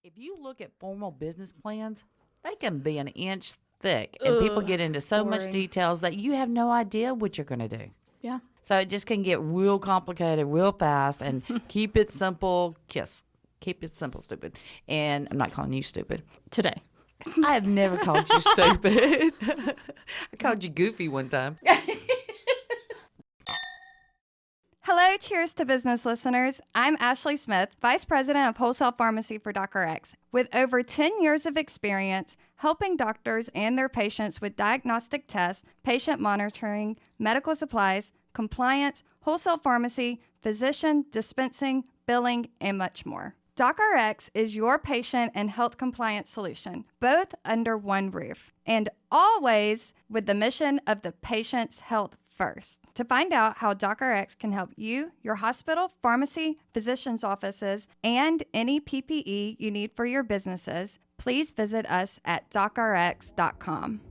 If you look at formal business plans, they can be an inch thick, and people get into so much details that you have no idea what you're going to do. Yeah. So it just can get real complicated real fast, and keep it simple, kiss. Keep it simple, stupid. And I'm not calling you stupid. Today. I have never called you stupid. I called you goofy one time. Hello, Cheers to Business listeners. I'm Ashley Smith, Vice President of Wholesale Pharmacy for DocRx. With over 10 years of experience helping doctors and their patients with diagnostic tests, patient monitoring, medical supplies, compliance, wholesale pharmacy, physician, dispensing, billing, and much more. DocRx is your patient and health compliance solution, both under one roof, and always with the mission of the patient's health first. To find out how DocRx can help you, your hospital, pharmacy, physician's offices, and any PPE you need for your businesses, please visit us at docrx.com.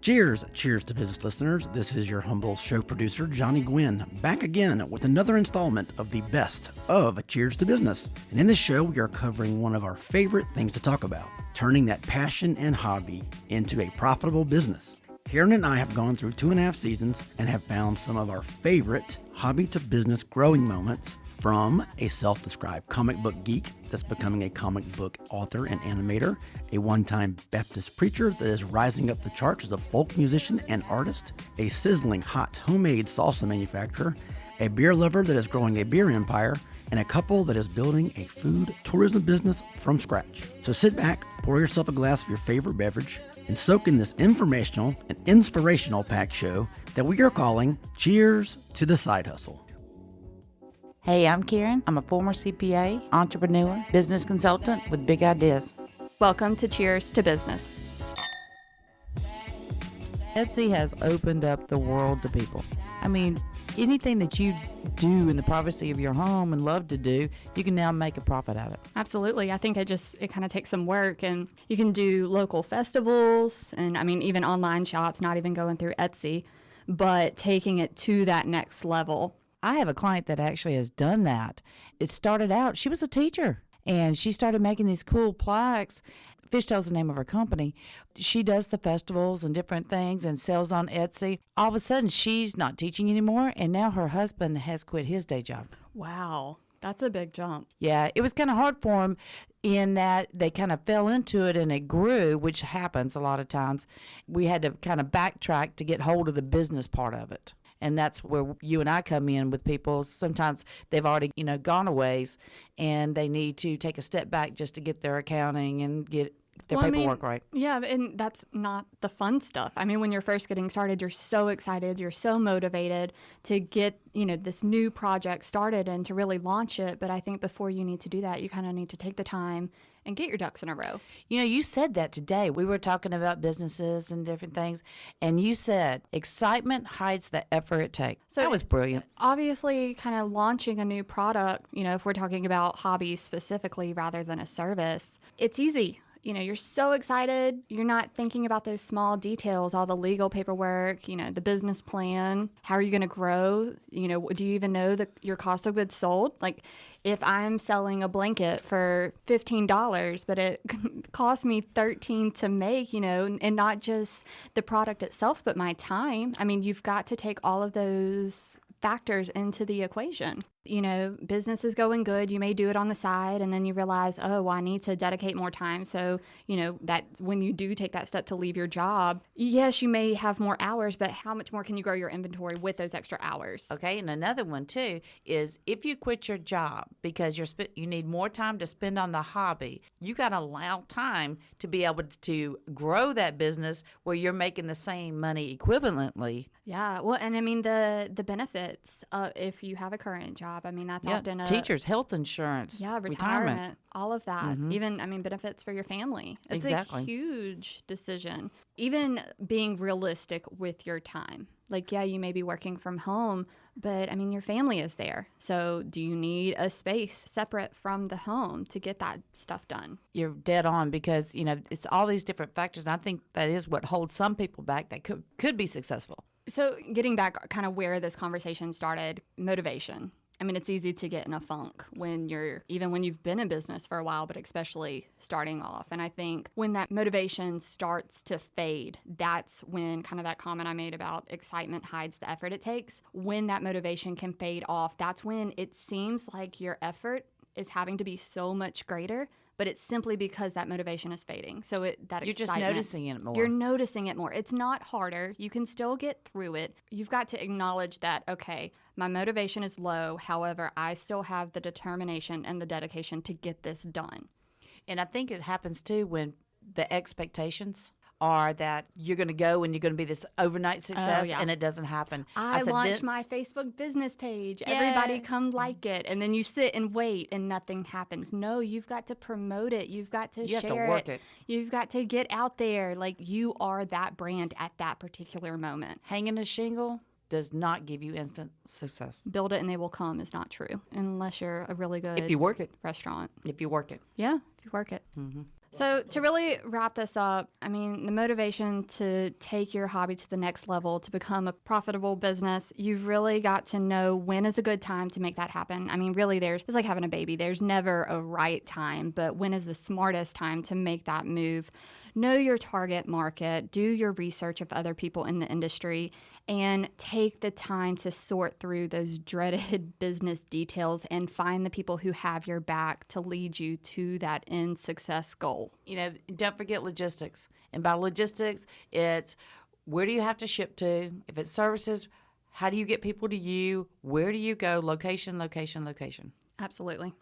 Cheers to business listeners. This is your humble show producer, Johnny Gwin, back again with another installment of the best of Cheers to Business. And in this show, we are covering one of our favorite things to talk about, turning that passion and hobby into a profitable business. Karen and I have gone through 2.5 seasons and have found some of our favorite hobby to business growing moments, from a self-described comic book geek that's becoming a comic book author and animator, a one-time Baptist preacher that is rising up the charts as a folk musician and artist, a sizzling hot homemade salsa manufacturer, a beer lover that is growing a beer empire, and a couple that is building a food tourism business from scratch. So sit back, pour yourself a glass of your favorite beverage, and soak in this informational and inspirational packed show that we are calling Cheers to the Side Hustle. Hey, I'm Karen. I'm a former CPA, entrepreneur, business consultant with big ideas. Welcome to Cheers to Business. Etsy has opened up the world to people. I mean, anything that you do in the privacy of your home and love to do, you can now make a profit at it. Absolutely. I think it kind of takes some work, and you can do local festivals and even online shops, not even going through Etsy, but taking it to that next level. I have a client that actually has done that. It started out, she was a teacher, and she started making these cool plaques. Fishtail's the name of her company. She does the festivals and different things and sells on Etsy. All of a sudden, she's not teaching anymore, and now her husband has quit his day job. Wow, that's a big jump. Yeah, it was kind of hard for him in that they kind of fell into it and it grew, which happens a lot of times. We had to kind of backtrack to get hold of the business part of it. And that's where you and I come in with people. Sometimes they've already, gone a ways, and they need to take a step back just to get their accounting and get their paperwork right. Yeah, and that's not the fun stuff. When you're first getting started, you're so excited, you're so motivated to get, this new project started and to really launch it. But I think before you need to do that, you kind of need to take the time and get your ducks in a row. You said that today. We were talking about businesses and different things, and you said excitement hides the effort it takes. So that was brilliant. Obviously, kind of launching a new product, if we're talking about hobbies specifically rather than a service, it's easy. You're so excited. You're not thinking about those small details, all the legal paperwork, the business plan. How are you going to grow? Do you even know your cost of goods sold? Like, if I'm selling a blanket for $15, but it costs me $13 to make, and not just the product itself, but my time. You've got to take all of those factors into the equation. Business is going good. You may do it on the side, and then you realize, oh, well, I need to dedicate more time. So, that when you do take that step to leave your job, yes, you may have more hours, but how much more can you grow your inventory with those extra hours? Okay, and another one too is if you quit your job because you need more time to spend on the hobby, you got to allow time to be able to grow that business where you're making the same money equivalently. Yeah, well, and the benefits if you have a current job. That's often teachers, health insurance, retirement, all of that. Mm-hmm. Even benefits for your family. It's exactly. A huge decision. Even being realistic with your time. You may be working from home, but your family is there. So do you need a space separate from the home to get that stuff done? You're dead on, because, it's all these different factors. And I think that is what holds some people back that could be successful. So getting back kind of where this conversation started, motivation. I mean, it's easy to get in a funk when you've been in business for a while, but especially starting off. And I think when that motivation starts to fade, that's when kind of that comment I made about excitement hides the effort it takes. When that motivation can fade off, that's when it seems like your effort is having to be so much greater, but it's simply because that motivation is fading. So you're just noticing it more. You're noticing it more. It's not harder. You can still get through it. You've got to acknowledge that, okay, my motivation is low. However, I still have the determination and the dedication to get this done. And I think it happens too when the expectations are that you're going to go and you're going to be this overnight success, and it doesn't happen. I launched my Facebook business page. Yay. Everybody come like it. And then you sit and wait and nothing happens. No, you've got to promote it. You've got to share it. You have to work it. You've got to get out there. Like, you are that brand at that particular moment. Hanging a shingle does not give you instant success. Build it and they will come is not true unless you're a really good if you work it restaurant. If you work it. Yeah, if you work it. Mm-hmm. So to really wrap this up, I mean, the motivation to take your hobby to the next level, to become a profitable business, you've really got to know when is a good time to make that happen. I mean, really, it's like having a baby. There's never a right time, but when is the smartest time to make that move? Know your target market, do your research of other people in the industry, and take the time to sort through those dreaded business details and find the people who have your back to lead you to that end success goal. You know, don't forget logistics. And by logistics, it's where do you have to ship to? If it's services, how do you get people to you? Where do you go? Location, location, location. Absolutely.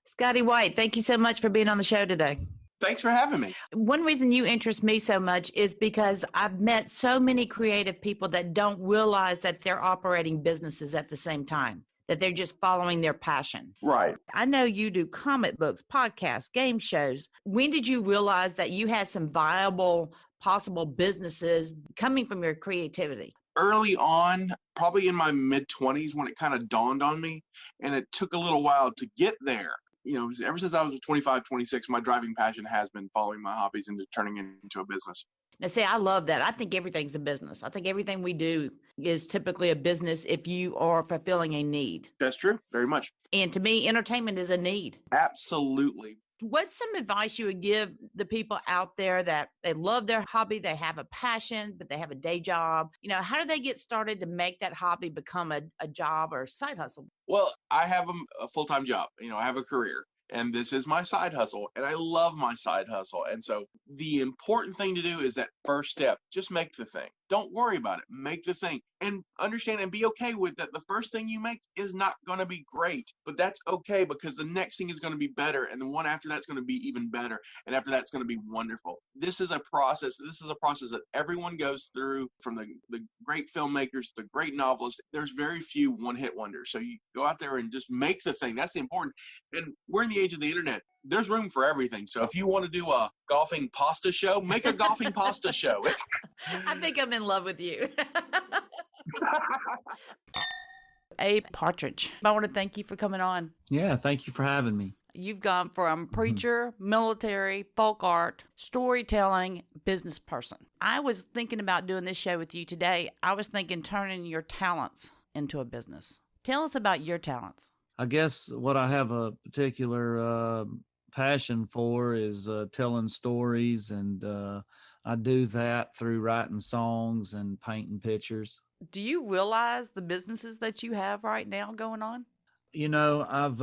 Scotty White, thank you so much for being on the show today. Thanks for having me. One reason you interest me so much is because I've met so many creative people that don't realize that they're operating businesses at the same time, that they're just following their passion. Right. I know you do comic books, podcasts, game shows. When did you realize that you had some viable, possible businesses coming from your creativity? Early on, probably in my mid-20s when it kind of dawned on me, and it took a little while to get there. You know, ever since I was 25, 26, my driving passion has been following my hobbies into turning it into a business. Now, see, I love that. I think everything's a business. I think everything we do is typically a business if you are fulfilling a need. That's true. Very much. And to me, entertainment is a need. Absolutely. What's some advice you would give the people out there that they love their hobby, they have a passion, but they have a day job? You know, how do they get started to make that hobby become a job or a side hustle? Well, I have a full-time job. You know, I have a career. And this is my side hustle, and I love my side hustle. And so the important thing to do is that first step, just make the thing. Don't worry about it. Make the thing and understand and be okay with that. The first thing you make is not going to be great, but that's okay because the next thing is going to be better. And the one after that's going to be even better. And after that's going to be wonderful. This is a process. This is a process that everyone goes through, from the great filmmakers, the great novelists. There's very few one-hit wonders. So you go out there and just make the thing. That's the important. And we're in the age of the internet. There's room for everything. So if you want to do a golfing pasta show, make a golfing pasta show. I think I'm in love with you. Abe Partridge, I want to thank you for coming on. Yeah, thank you for having me. You've gone from preacher, military, folk art, storytelling, business person. I was thinking about doing this show with you today. I was thinking turning your talents into a business. Tell us about your talents. I guess what I have a particular passion for is telling stories, and I do that through writing songs and painting pictures. Do you realize the businesses that you have right now going on? You know, I've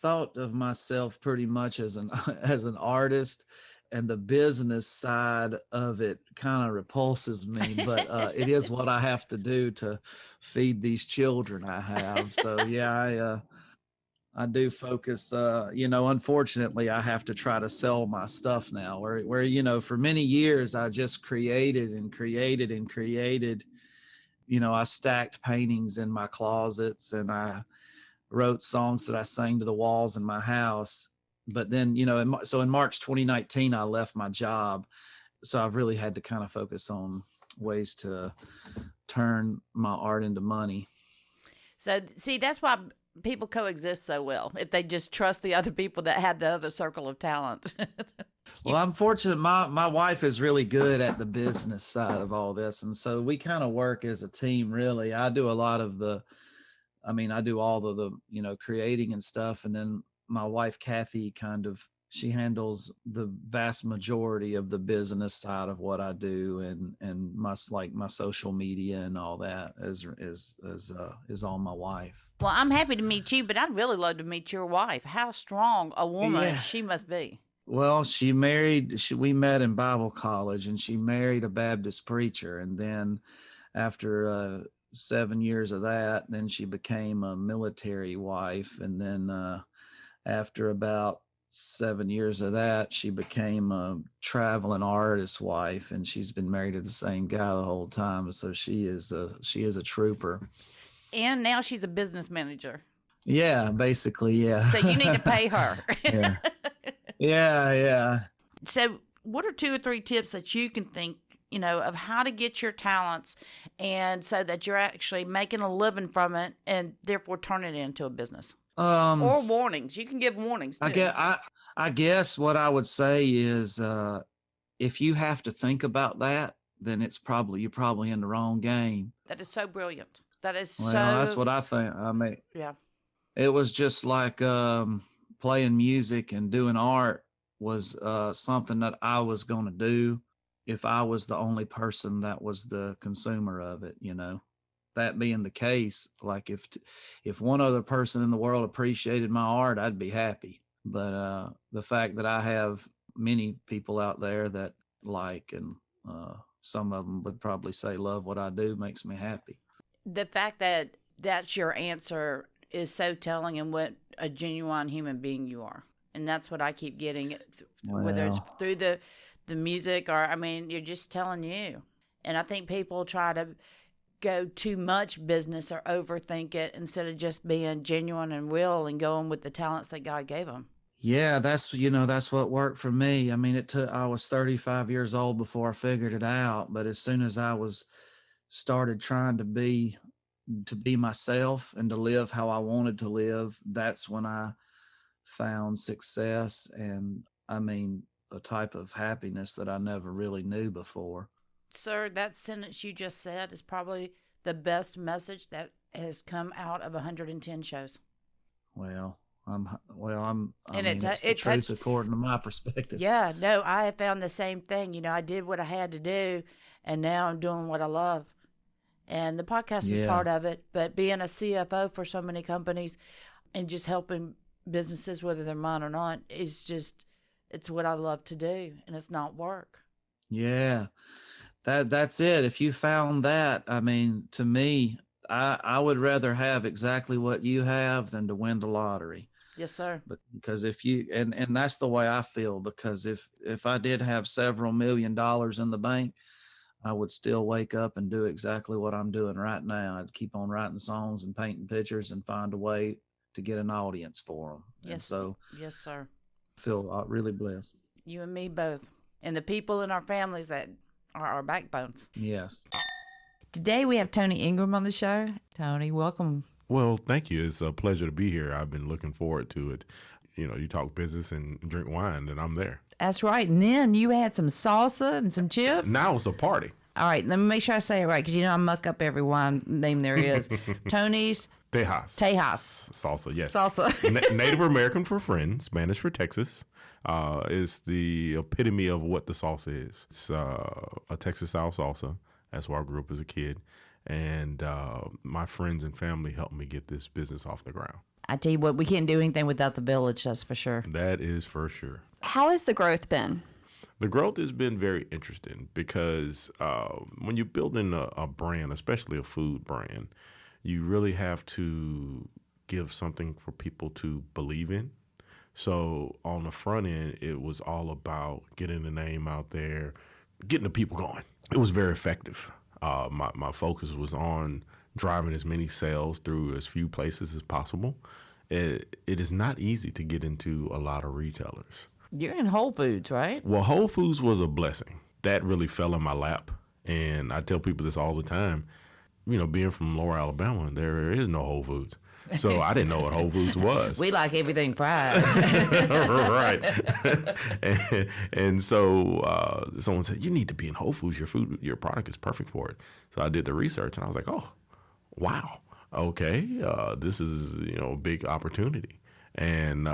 thought of myself pretty much as an as an artist, and the business side of it kind of repulses me, but it is what I have to do to feed these children I have. So yeah, I do focus, you know, unfortunately I have to try to sell my stuff now where, you know, for many years I just created and created and created. You know, I stacked paintings in my closets and I wrote songs that I sang to the walls in my house. But then, you know, so in March 2019, I left my job. So I've really had to kind of focus on ways to turn my art into money. So, see, that's why people coexist so well, if they just trust the other people that had the other circle of talent. Well, I'm fortunate. My wife is really good at the business side of all this. And so we kind of work as a team, really. I do a lot of the I mean, I do all of the, creating and stuff. And then my wife, Kathy, she handles the vast majority of the business side of what I do, and my social media and all that is all my wife. Well, I'm happy to meet you, but I'd really love to meet your wife. How strong a woman she must be. Well, we met in Bible college, and she married a Baptist preacher. And then after 7 years of that, then she became a military wife. And then after about 7 years of that, she became a traveling artist wife, and she's been married to the same guy the whole time. So she is a trooper. And now she's a business manager. Yeah, basically, yeah. So you need to pay her. Yeah. So what are 2 or 3 tips that you can think, of how to get your talents, and so that you're actually making a living from it and therefore turn it into a business? Or warnings. You can give warnings too. I guess what I would say is, if you have to think about that, then you're probably in the wrong game. That is so brilliant. That's what I think. I mean, yeah. It was just like playing music and doing art was something that I was going to do if I was the only person that was the consumer of it, That being the case, like if one other person in the world appreciated my art, I'd be happy. But the fact that I have many people out there that like, and some of them would probably say love what I do, makes me happy. The fact that that's your answer is so telling in what a genuine human being you are. And that's what I keep getting, whether it's through the music or, you're just telling you. And I think people try to go too much business or overthink it instead of just being genuine and real and going with the talents that God gave them. Yeah, that's what worked for me. I was 35 years old before I figured it out. But as soon as I started trying to be myself and to live how I wanted to live, that's when I found success and a type of happiness that I never really knew before. Sir, that sentence you just said is probably the best message that has come out of 110 shows. It's the truth according to my perspective. Yeah, no, I have found the same thing. I did what I had to do, and now I'm doing what I love. And the podcast is part of it, but being a CFO for so many companies and just helping businesses, whether they're mine or not, it's what I love to do, and it's not work. Yeah, that's it. If you found that, to me, I would rather have exactly what you have than to win the lottery. Yes, sir. Because if you, and that's the way I feel, because if I did have several $1 million in the bank, I would still wake up and do exactly what I'm doing right now. I'd keep on writing songs and painting pictures and find a way to get an audience for them. Yes. And so, yes, sir. I feel really blessed. You and me both. And the people in our families that are our backbones. Yes. Today we have Tony Ingram on the show. Tony, welcome. Well, thank you. It's a pleasure to be here. I've been looking forward to it. You talk business and drink wine, and I'm there. That's right. And then you had some salsa and some chips. Now it's a party. All right. Let me make sure I say it right, because I muck up every wine name there is. Tony's. Tejas. Salsa, yes. Salsa. Native American for friends, Spanish for Texas, is the epitome of what the salsa is. It's a Texas-style salsa. That's where I grew up as a kid. And my friends and family helped me get this business off the ground. I tell you what, we can't do anything without the village, that's for sure. That is for sure. How has the growth been? The growth has been very interesting because when you're building a brand, especially a food brand, you really have to give something for people to believe in. So on the front end, it was all about getting the name out there, getting the people going. It was very effective. My focus was on driving as many sales through as few places as possible. It is not easy to get into a lot of retailers. You're in Whole Foods, right? Well, Whole Foods was a blessing. That really fell in my lap. And I tell people this all the time. Being from Lower Alabama, there is no Whole Foods. So I didn't know what Whole Foods was. We like everything fried. Right. and so someone said, you need to be in Whole Foods. Your product is perfect for it. So I did the research, and I was like, oh, wow. okay, this is, a big opportunity. And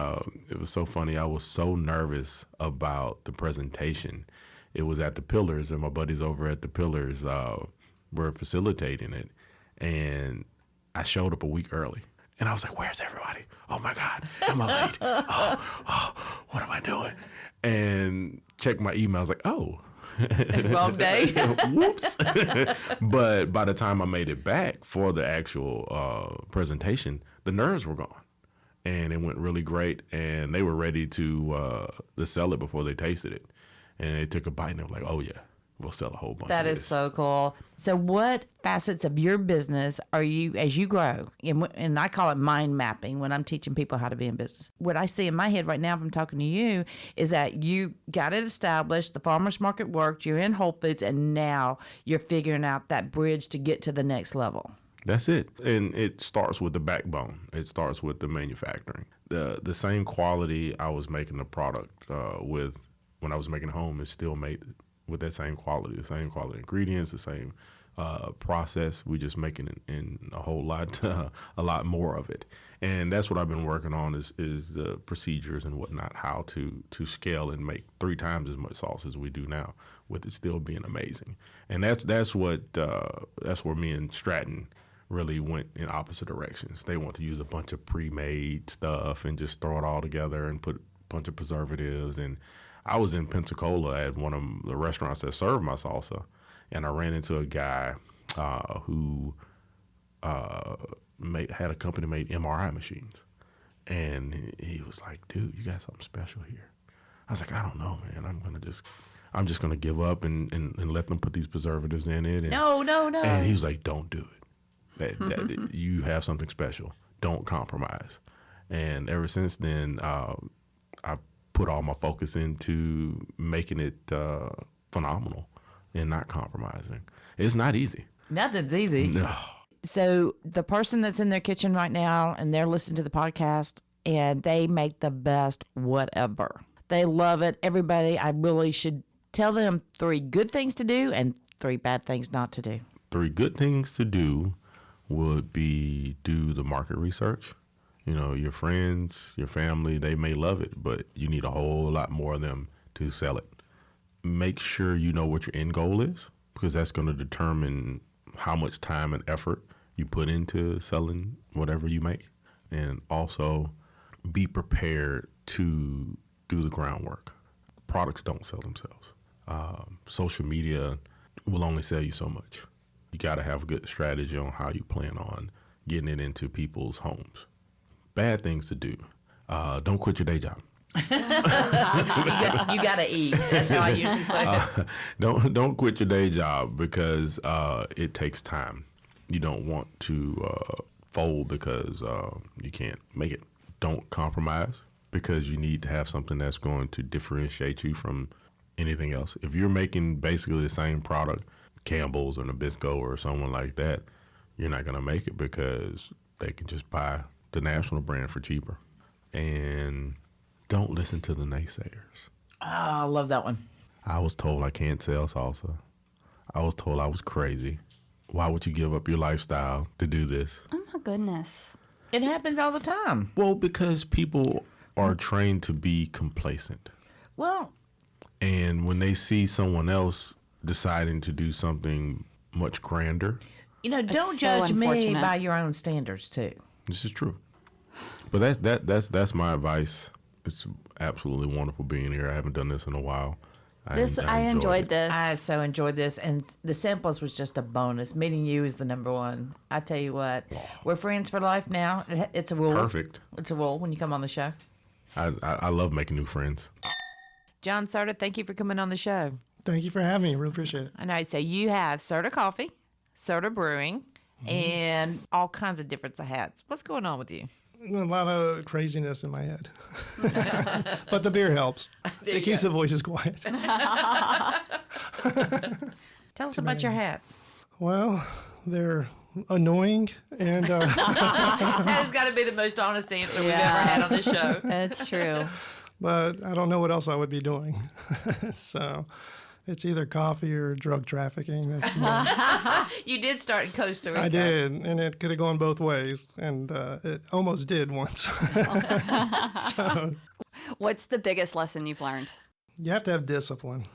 it was so funny. I was so nervous about the presentation. It was at the Pillars, and my buddies over at the Pillars were facilitating it. And I showed up a week early. And I was like, where's everybody? Oh, my God. Am I late? What am I doing? And checked my email. I was like, oh. Wrong day. Whoops. But by the time I made it back for the actual presentation, the nerves were gone. And it went really great. And they were ready to sell it before they tasted it. And they took a bite and they were like, oh, yeah, we'll sell a whole bunch That of is this. so cool. So what facets of your business are you, as you grow, and I call it mind mapping when I'm teaching people how to be in business. What I see in my head right now, if I'm talking to you, is that you got it established, the farmer's market worked, you're in Whole Foods, and now you're figuring out that bridge to get to the next level. That's it. And it starts with the backbone. It starts with the manufacturing. The same quality I was making the product with when I was making home is still made with that same quality, the same quality ingredients, the same process. We just making it in a whole lot, a lot more of it. And that's what I've been working on is the procedures and whatnot, how to scale and make 3 times as much sauce as we do now, with it still being amazing. And that's where me and Stratton really went in opposite directions. They want to use a bunch of pre-made stuff and just throw it all together and put a bunch of preservatives. And I was in Pensacola at one of the restaurants that served my salsa, and I ran into a guy who had a company made MRI machines. And he was like, dude, you got something special here. I was like, I don't know, man. I'm just gonna give up and let them put these preservatives in it. And, No. And he was like, don't do it. That you have something special. Don't compromise. And ever since then, I put all my focus into making it phenomenal and not compromising. It's not easy. Nothing's easy. No. So the person that's in their kitchen right now and they're listening to the podcast and they make the best whatever. They love it. Everybody, I really should tell them 3 good things to do and 3 bad things not to do. 3 good things to do would be do the market research. Your friends, your family, they may love it, but you need a whole lot more of them to sell it. Make sure you know what your end goal is, because that's going to determine how much time and effort you put into selling whatever you make. And also be prepared to do the groundwork. Products don't sell themselves. Social media will only sell you so much. You got to have a good strategy on how you plan on getting it into people's homes. Bad things to do. Don't quit your day job. You got to eat. That's how I usually say it. Don't quit your day job because it takes time. You don't want to fold because you can't make it. Don't compromise because you need to have something that's going to differentiate you from anything else. If you're making basically the same product, Campbell's or Nabisco or someone like that, you're not going to make it because they can just buy the national brand for cheaper. And don't listen to the naysayers. Oh, I love that one. I was told I can't sell salsa. I was told I was crazy. Why would you give up your lifestyle to do this? Oh my goodness. It happens all the time. Well, because people are trained to be complacent. Well, And when they see someone else deciding to do something much grander, don't so judge me unfortunate. by your own standards too. this is true. But that's my advice. It's absolutely wonderful being here. I haven't done this in a while. I enjoyed it. this. I so enjoyed this, and the samples was just a bonus. Meeting you is the number one. I tell you what, we're friends for life now. It's a rule. Perfect. It's a rule when you come on the show. I love making new friends. John Serda, thank you for coming on the show. Thank you for having me. Really appreciate it. I know. So you have Serda Coffee, Serda Brewing, and all kinds of different hats. What's going on with you? A lot of craziness in my head. But the beer helps. There It you keeps go. the voices quiet. Tell us about your hats. Well, they're annoying and That has got to be the most honest answer we've ever had on this show. It's true. but I don't know what else I would be doing. So It's either coffee or drug trafficking. That's You did start in Costa Rica. I did, and it could have gone both ways, and it almost did once. So What's the biggest lesson you've learned? you have to have discipline.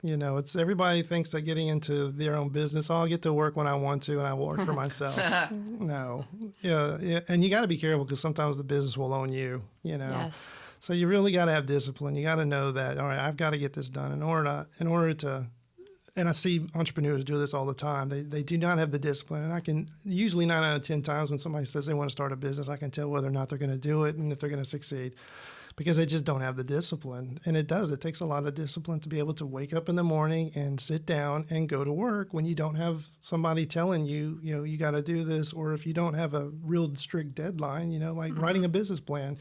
You know, it's everybody thinks that getting into their own business, I'll get to work when I want to, and I will work for myself. No, yeah, and you got to be careful because sometimes the business will own you. You know, Yes. so you really got to have discipline. You got to know that, all right, I've got to get this done in order to. And I see entrepreneurs do this all the time. They do not have the discipline. And I can usually 9 out of 10 times when somebody says they want to start a business, I can tell whether or not they're going to do it and if they're going to succeed because they just don't have the discipline. And it does. It takes a lot of discipline to be able to wake up in the morning and sit down and go to work when you don't have somebody telling you, you know, you got to do this. Or if you don't have a real strict deadline, you know, like writing a business plan.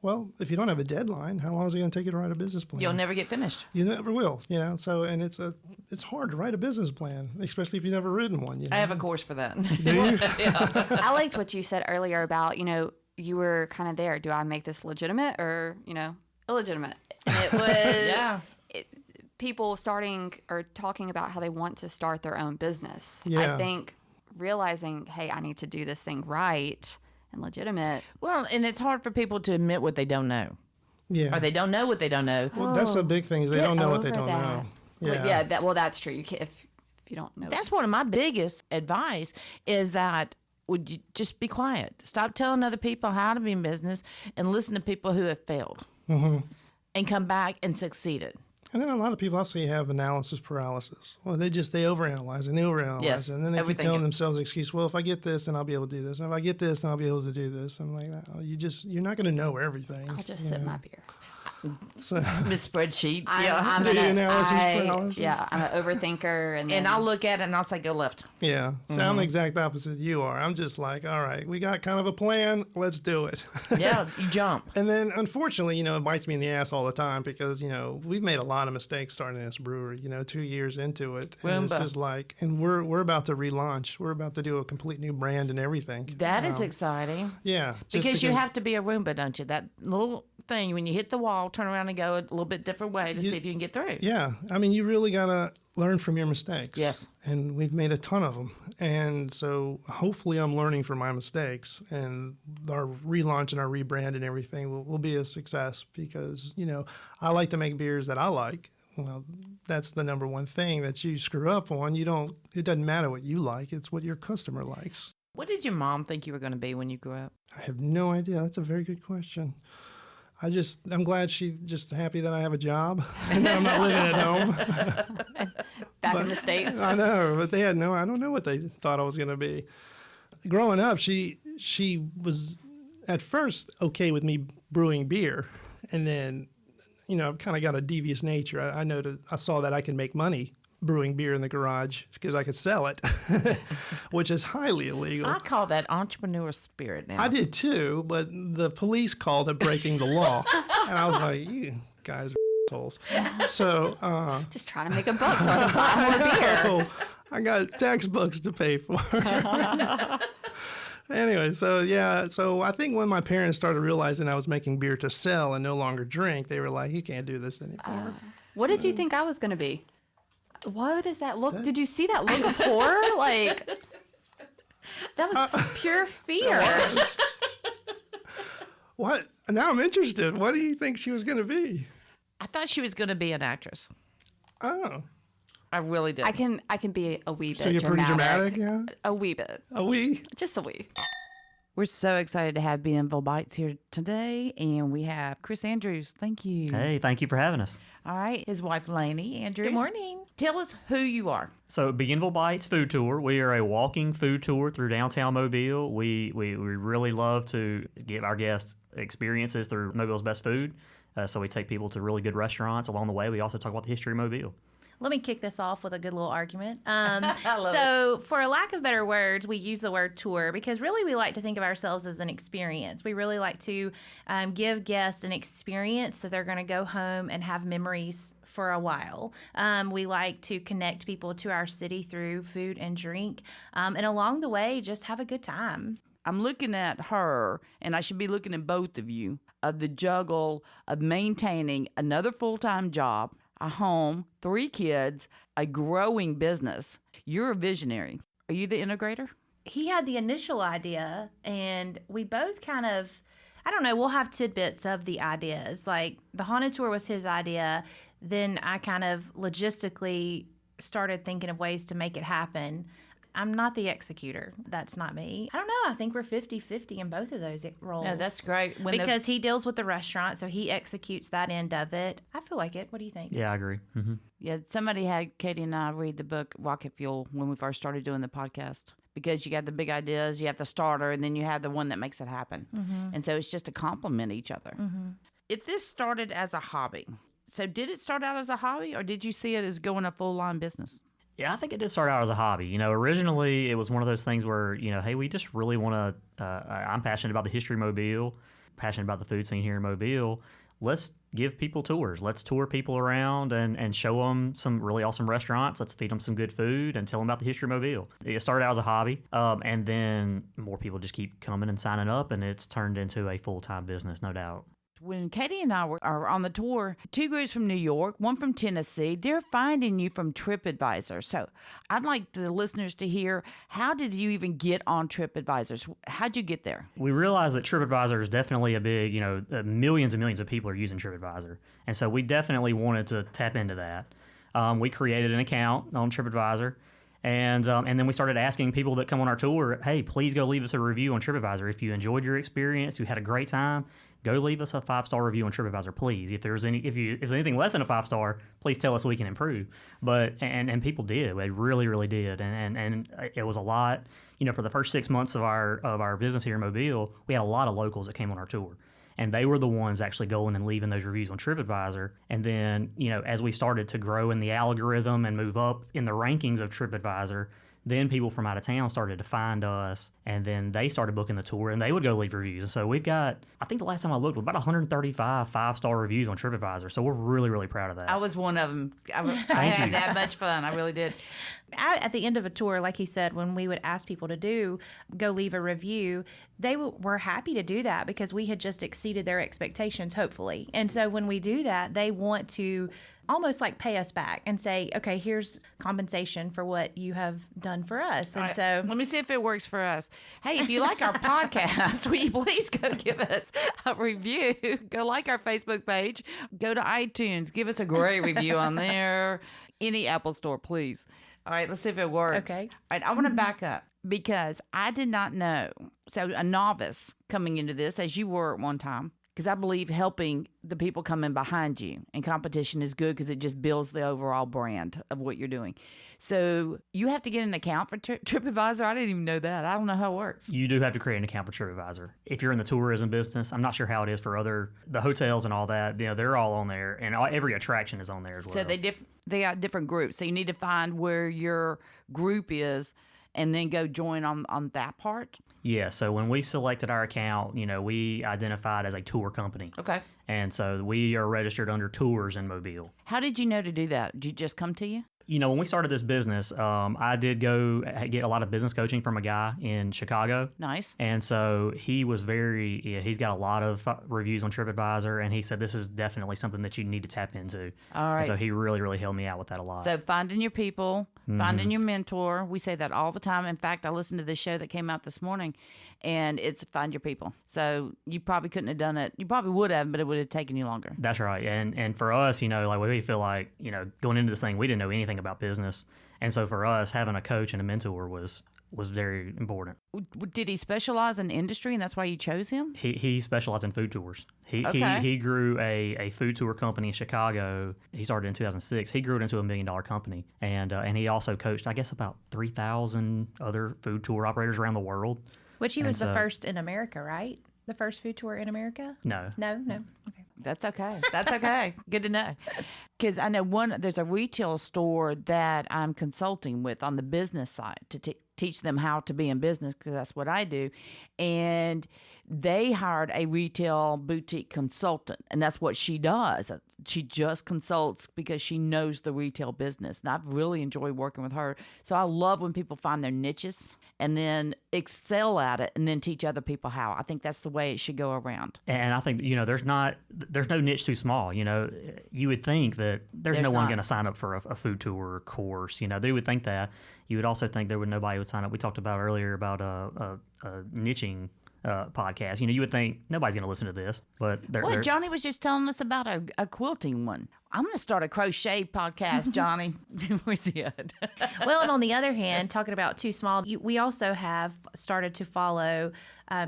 Well, if you don't have a deadline, how long is it going to take you to write a business plan? You'll never get finished. You never will, you know. So, and it's hard to write a business plan, especially if you've never written one. You know? I have a course for that. Do you? I liked what you said earlier about, you know, you were kind of there. Do I make this legitimate or, you know, illegitimate? And it was Yeah. people starting or talking about how they want to start their own business. Yeah. I think realizing, hey, I need to do this thing right and legitimate. Well, and it's hard for people to admit what they don't know. Yeah. Or they don't know what they don't know. Well, that's the big thing is they Get don't know what they over don't that. know. Well, yeah, that's true. You can't, if you don't know. That's one of my biggest advice is that would you just be quiet. Stop telling other people how to be in business and listen to people who have failed and come back and succeeded. And then a lot of people also have analysis paralysis. Well, they overanalyze and they overanalyze. Yes, And then they keep everything. telling themselves an excuse, well, if I get this, then I'll be able to do this. And if I get this, then I'll be able to do this. I'm like, no, you're not going to know everything. I'll just sip my beer. So, Miss Spreadsheet. I'm Do you analysis paralysis? Yeah, I'm an overthinker. And And I'll look at it and I'll say go left. yeah. So I'm the exact opposite you are. I'm just like, all right, we got kind of a plan. Let's do it. Yeah, you jump. And then, unfortunately, you know, it bites me in the ass all the time because, you know, we've made a lot of mistakes starting this brewery, you know, 2 years into it. And this Roomba. is like, and we're about to relaunch. We're about to do a complete new brand and everything. That is exciting. Yeah. just Because you have to be a Roomba, don't you? That little thing, when you hit the wall, turn around and go a little bit different way to see if you can get through. Yeah. I mean, you really got to learn from your mistakes. Yes. And we've made a ton of them. And so hopefully I'm learning from my mistakes and our relaunch and our rebrand and everything will be a success because, you know, I like to make beers that I like. Well, that's the number one thing that you screw up on. It doesn't matter what you like. It's what your customer likes. What did your mom think you were going to be when you grew up? I have no idea. That's a very good question. I'm glad she's just happy that I have a job and that I'm not living at home. back in the States. I know, but I don't know what they thought I was going to be. Growing up, she was at first okay with me brewing beer. And then, you know, I've kind of got a devious nature. I saw that I can make money brewing beer in the garage because I could sell it, which is highly illegal. I call that entrepreneur spirit now. I did too, but the police called it breaking the law. And I was like, you guys are assholes. So, Just trying to make a buck so I can buy more beer. oh, I got textbooks to pay for. Anyway, so I think when my parents started realizing I was making beer to sell and no longer drink, they were like, you can't do this anymore. What did you think I was going to be? What is that look? Did you see that look of horror? Like, that was pure fear. What? Now I'm interested. What do you think she was going to be? I thought she was going to be an actress. Oh. I really did. I can be a wee bit So you're pretty dramatic, yeah? A wee bit. A wee? Just a wee. We're so excited to have Bienville Bites here today, and we have Chris Andrews. Thank you. Hey, thank you for having us. All right, his wife Lainey Andrews. Good morning. Tell us who you are. So, Bienville Bites Food Tour. We are a walking food tour through downtown Mobile. We really love to give our guests experiences through Mobile's best food. So we take people to really good restaurants. Along the way, we also talk about the history of Mobile. Let me kick this off with a good little argument. love For a lack of better words, we use the word tour because really we like to think of ourselves as an experience. We really like to give guests an experience that they're going to go home and have memories for a while. We like to connect people to our city through food and drink, and along the way, just have a good time. I'm looking at her, and I should be looking at both of you, of the juggle of maintaining another full-time job. a home, 3 kids, a growing business. You're a visionary. Are you the integrator? He had the initial idea, and we both kind of, I don't know, we'll have tidbits of the ideas. Like the haunted tour was his idea. Then I kind of logistically started thinking of ways to make it happen. I'm not the executor. That's not me. I don't know. I think we're 50-50 in both of those roles. No, that's great. Because he deals with the restaurant, so he executes that end of it. I feel like it. What do you think? Yeah, I agree. Mm-hmm. Yeah, somebody had Katie and I read the book Rocket Fuel when we first started doing the podcast, because you got the big ideas, you have the starter, and then you have the one that makes it happen. And so it's just to complement each other. If this started as a hobby, so did it start out as a hobby, or did you see it as going a full-line business? Yeah, I think it did start out as a hobby. You know, originally it was one of those things where, you know, hey, we just really want to, I'm passionate about the history of Mobile, passionate about the food scene here in Mobile. Let's give people tours. Let's tour people around and show them some really awesome restaurants. Let's feed them some good food and tell them about the history of Mobile. It started out as a hobby, and then more people just keep coming and signing up, and it's turned into a full-time business, no doubt. When Katie and I are on the tour, 2 groups from New York, 1 from Tennessee, they're finding you from TripAdvisor. So I'd like the listeners to hear, how did you even get on TripAdvisor? How'd you get there? We realized that TripAdvisor is definitely a big, you know, millions and millions of people are using TripAdvisor. And so we definitely wanted to tap into that. We created an account on TripAdvisor. And then we started asking people that come on our tour, hey, please go leave us a review on TripAdvisor. If you enjoyed your experience, you had a great time, go leave us a 5-star review on TripAdvisor, please. If there's anything less than a 5-star, please tell us so we can improve. But and people did. They really, really did. And it was a lot. You know, for the first 6 months of our business here in Mobile, we had a lot of locals that came on our tour. And they were the ones actually going and leaving those reviews on TripAdvisor. And then, you know, as we started to grow in the algorithm and move up in the rankings of TripAdvisor, then people from out of town started to find us, and then they started booking the tour, and they would go leave reviews. And so we've got, I think the last time I looked, about 135 5-star reviews on TripAdvisor. So we're really, really proud of that. I was one of them. I had that much fun. I really did. At the end of a tour, like he said, when we would ask people to go leave a review, they were happy to do that because we had just exceeded their expectations, hopefully. And so when we do that, they want to almost like pay us back and say, okay, here's compensation for what you have done for us. And so let me see if it works for us. Hey, if you like our podcast, will you please go give us a review? Go like our Facebook page. Go to iTunes. Give us a great review on there. Any Apple store, please. All right, let's see if it works. Okay. All right, I want to back up because I did not know. So a novice coming into this, as you were at one time, because I believe helping the people coming behind you and competition is good because it just builds the overall brand of what you're doing. So you have to get an account for TripAdvisor? I didn't even know that. I don't know how it works. You do have to create an account for TripAdvisor. If you're in the tourism business, I'm not sure how it is for the hotels and all that. You know, they're all on there, and every attraction is on there as well. So they got different groups. So you need to find where your group is and then go join on that part? Yeah, so when we selected our account, you know, we identified as a tour company. Okay. And so we are registered under Tours in Mobile. How did you know to do that? Did you just come to you? You know, when we started this business, I did go get a lot of business coaching from a guy in Chicago. Nice. And so he was he's got a lot of reviews on TripAdvisor, and he said this is definitely something that you need to tap into. All right. And so he really, really helped me out with that a lot. So finding your people, finding your mentor. We say that all the time. In fact, I listened to this show that came out this morning, and it's find your people. So you probably couldn't have done it. You probably would have, but it would have taken you longer. That's right. And for us, you know, like we feel like, you know, going into this thing, we didn't know anything about business. And so for us, having a coach and a mentor was very important. Did he specialize in industry, and that's why you chose him? He specialized in food tours. He grew a food tour company in Chicago. He started in 2006. He grew it into $1 million company, and he also coached, I guess, about 3,000 other food tour operators around the world. Which he was the first in America, right? The first food tour in America? No. Okay. That's okay. That's okay. Good to know. Because I know there's a retail store that I'm consulting with on the business side to teach them how to be in business, because that's what I do. And they hired a retail boutique consultant, and that's what she does. She just consults because she knows the retail business, and I've really enjoyed working with her. So I love when people find their niches and then excel at it and then teach other people how. I think that's the way it should go around. And I think, there's no niche too small. You would think that there's no one going to sign up for a food tour or course. They would think that. You would also think nobody would sign up. We talked about earlier about a niching podcast. You would think nobody's going to listen to this, but they're Johnny was just telling us about a quilting one. I'm going to start a crochet podcast, Johnny. Where's he at? Well, and on the other hand, talking about too small, we also have started to follow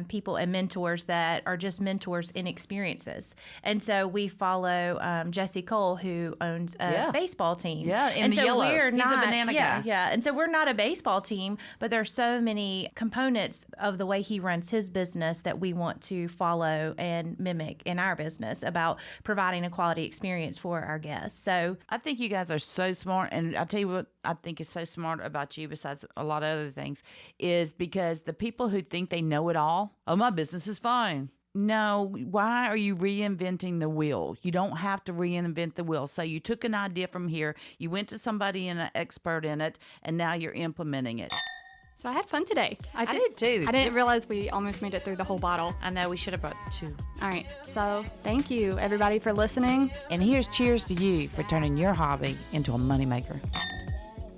people and mentors that are just mentors in experiences. And so we follow Jesse Cole, who owns a baseball team. Yeah, and the so yellow. we're He's not, a banana guy. Yeah, and so we're not a baseball team, but there's so many components of the way he runs his business that we want to follow and mimic in our business about providing a quality experience for our guests. So I think you guys are so smart, and I'll tell you what I think is so smart about you, besides a lot of other things, is because the people who think they know it all, my business is fine. No, why are you reinventing the wheel? You don't have to reinvent the wheel. So you took an idea from here, you went to somebody and an expert in it, and now you're implementing it. So I had fun today. I did too. I didn't realize we almost made it through the whole bottle. I know, we should have brought 2. All right. So thank you, everybody, for listening. And here's cheers to you for turning your hobby into a moneymaker.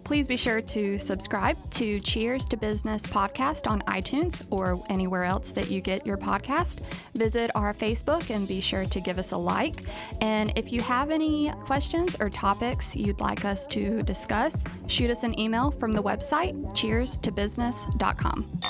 Please be sure to subscribe to Cheers to Business podcast on iTunes or anywhere else that you get your podcast. Visit our Facebook and be sure to give us a like. And if you have any questions or topics you'd like us to discuss, shoot us an email from the website cheerstobusiness.com.